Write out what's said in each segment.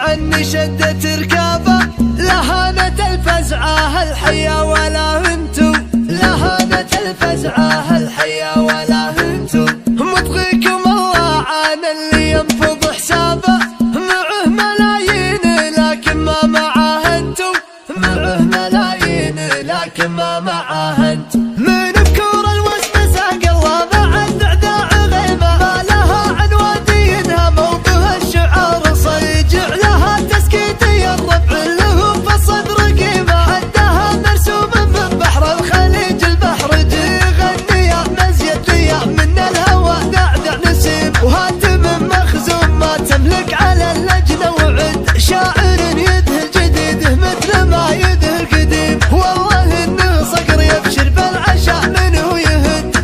عني شدت ركابه، لهانة الفزعة الحية ولا هنتو، لهانة الفزعة الحية ولا هنتو. مبغيكم الله عن اللي ينفض حسابه، معه ملايين لكن ما معاه انتو، معه ملايين لكن ما معاه انتو. من بكور الوسم ساق الله مع الدعداع غيمه، ما لها عنوان دينها موضوع الشعار صيجع، لها تسكيتي الربع له في الصدر قيمه، حدها مرسوم من بحر الخليج البحر يغني يا مزيد ليا من الهوى دعدع نسيم، وهاتم مخزوم ما تملك على اللجنه، وعد شاعر يدهل جديده مثل ما يدهل قديم، والله انه صقر يبشر بالعشاء منه يهد.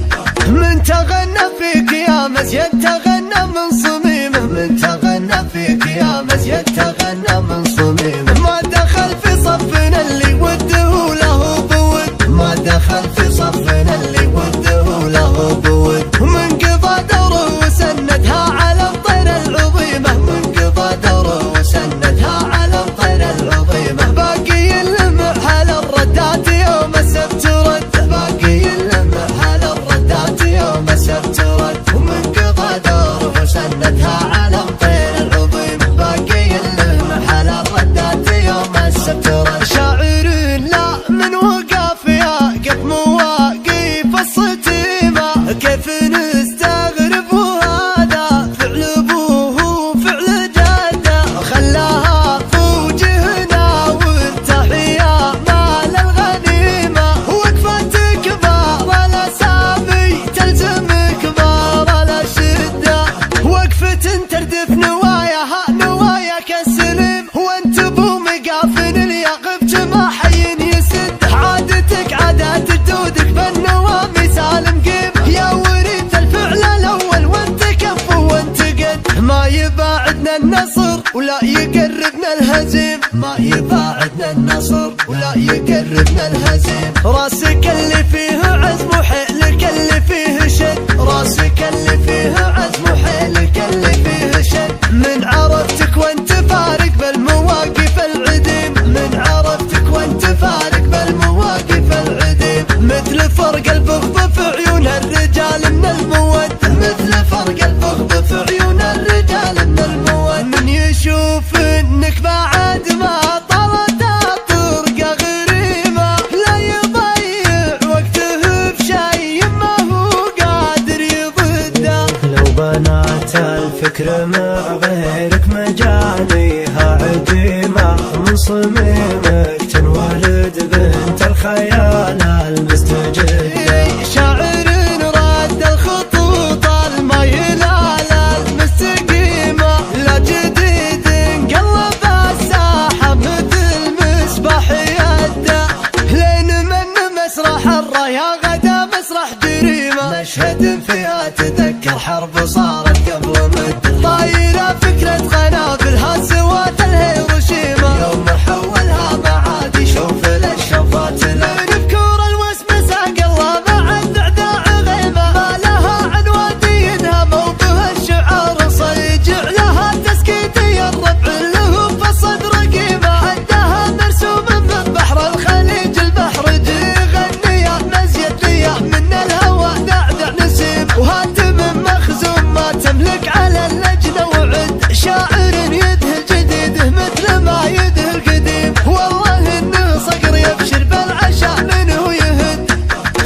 من تغنى فيك يا مزيد تغنى من صميمه، من تغنى فيك يا مزيد تغنى من صميمه. ما دخل في صفنا اللي وده له بود، ما دخل في صفنا اللي وده له بود. من قضى دوره وسندها على الطير العظيمه، من قضى دوره وسندها على الطير العظيمه. باقي يلمع على الردات يوم السبت رد، باقي يلمع على الردات يوم السبت رد. ومن قضى دوره وسندها على الطير العظيمه، باقي يلمع على الردات يوم السبت رد. شاعر لا من وقف يقف مواقف الصتيمه، كيف نستغرب وهذا فعل ابوه فعل جده، خلاها في وجهنا والتحيه مال الغنيمه. وقفة كبار الاسامي تلزم كبار الاشده، وقفة تردف نواياها نواياك السليم، وانت بو مقافن اليقبت ما حين يسد. عادتك عادات جدودك بالنوى مثال مقيم، يا وريث الفعل الاول وانت كف وانت قد. ما يباعدنا النصر ولا يقربنا الهزيم، ما يباعدنا النصر ولا يقربنا الهزيم. راسك اللي فيه عزم وحيلك اللي فيه شد، راسك اللي فيه عزم وحيلك اللي فيه شد. من عرفتك وانت فارق بالمواقف العديم، من عرفتك وانت فارق بالمواقف العديم. مثل فرق البغض في عيون الرجال من المود، مثل فرق البغض في عيون الرجال من المود. من يشوف انك بعد ما طلت طرقه غريمه، لا يضيع وقته بشيء ما هو قادر يضده. لو بنات الفكر مع غيرك مجانيها عديمة، من صميمك تنولد بنت الخيال المستجدة. شاعر رد الخطوط الميلة المستقيمة، لا جديد انقلب الساحة مثل مصباح يده. لين من مسرح الراية غدا مسرح جريمة، مشهد فيها تذكر حرب صارت قبل مدة. طايرة فكرة قنابلها سوات الهيروشيما، يوم حولها معادي شوف للشفات. من بكور الوسم ساق الله مع الدعداع غيمه، ما لها عنوان دينها موضوع الشعار صيجع، لها تسكيتي الربع له في الصدر قيمه. حدها مرسوم من بحر الخليج البحر يغني يا مزيد ليا من الهوى دعدع نسيم، وهاتم مخزوم ما تملك على اللجنه، وعد شاعر يدهل جديده مثل ما يدهل قديم، والله انه صقر يبشر بالعشاء منه يهد.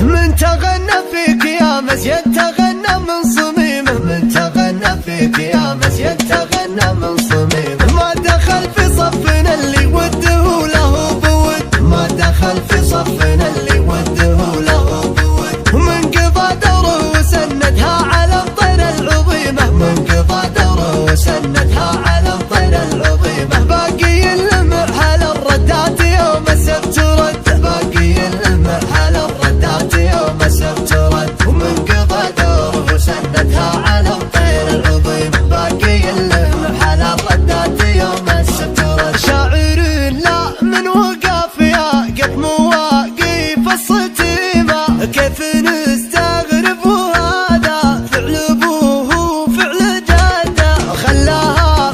من تغنى فيك يا مزيد تغنى من صميمه، من تغنى فيك يا مزيد تغنى من صميمه. ما دخل في صفنا اللي وده له بود، ما دخل في صفنا اللي وده له بود. من قضى دوره وسندها على الطير العظيمه، من قضى دوره وسندها على الطير العظيمه. باقي يلمع على الردات يوم السبت رد، باقي يلمع على الردات يوم السبت رد. ومن قضى دوره وسندها على الطير العظيمه، باقي يلمع على الردات يوم السبت رد. شاعر لا من وقف يقف مواقف الصتيمه، كيف نستغرب وهذا فعل ابوه فعل جده، خلاها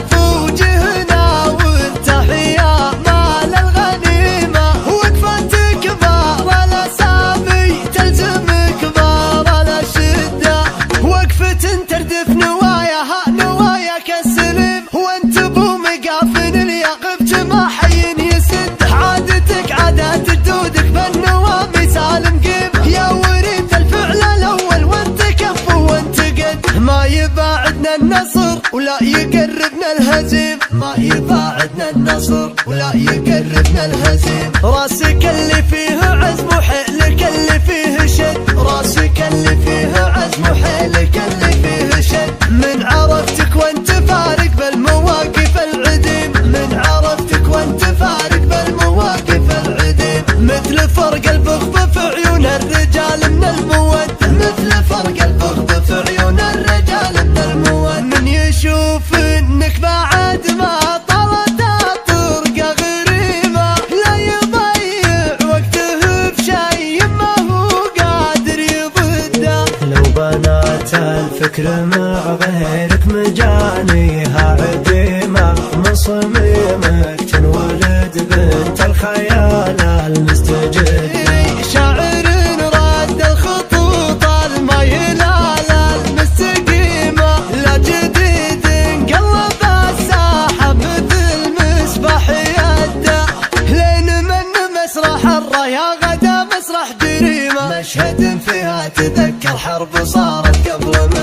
يقربنا الهزيم، ما يباعدنا النصر ولا يقربنا الهزيم. راسك اللي فيه عزم وحيلك اللي فيه شد، راسك اللي فيه عزم وحيلك اللي فيه شد. من عرفتك وانت فارق بالمواقف العديم، من عرفتك وانت فارق بالمواقف العديم. مثل فرق البغض في عيون الرجال من المودة، مثل فرق البغض في عيون الرجال من المودة. من يشوف انك بعد ما طلت طرقة غريبة لا يضيع وقته بشي ما هو قادر يضده. لو بنات الفكر مع غيرك مجانيها عديمة، من صميمك تنولد بنت الخيال المستجد. شاعر راد الخطوط الميلة المستقيمة، لا جديد انقلب الساحة مثل مصباح يده. لين من مسرح الراية غدا مسرح جريمة، مشهد فيها تذكر حرب صارت قبل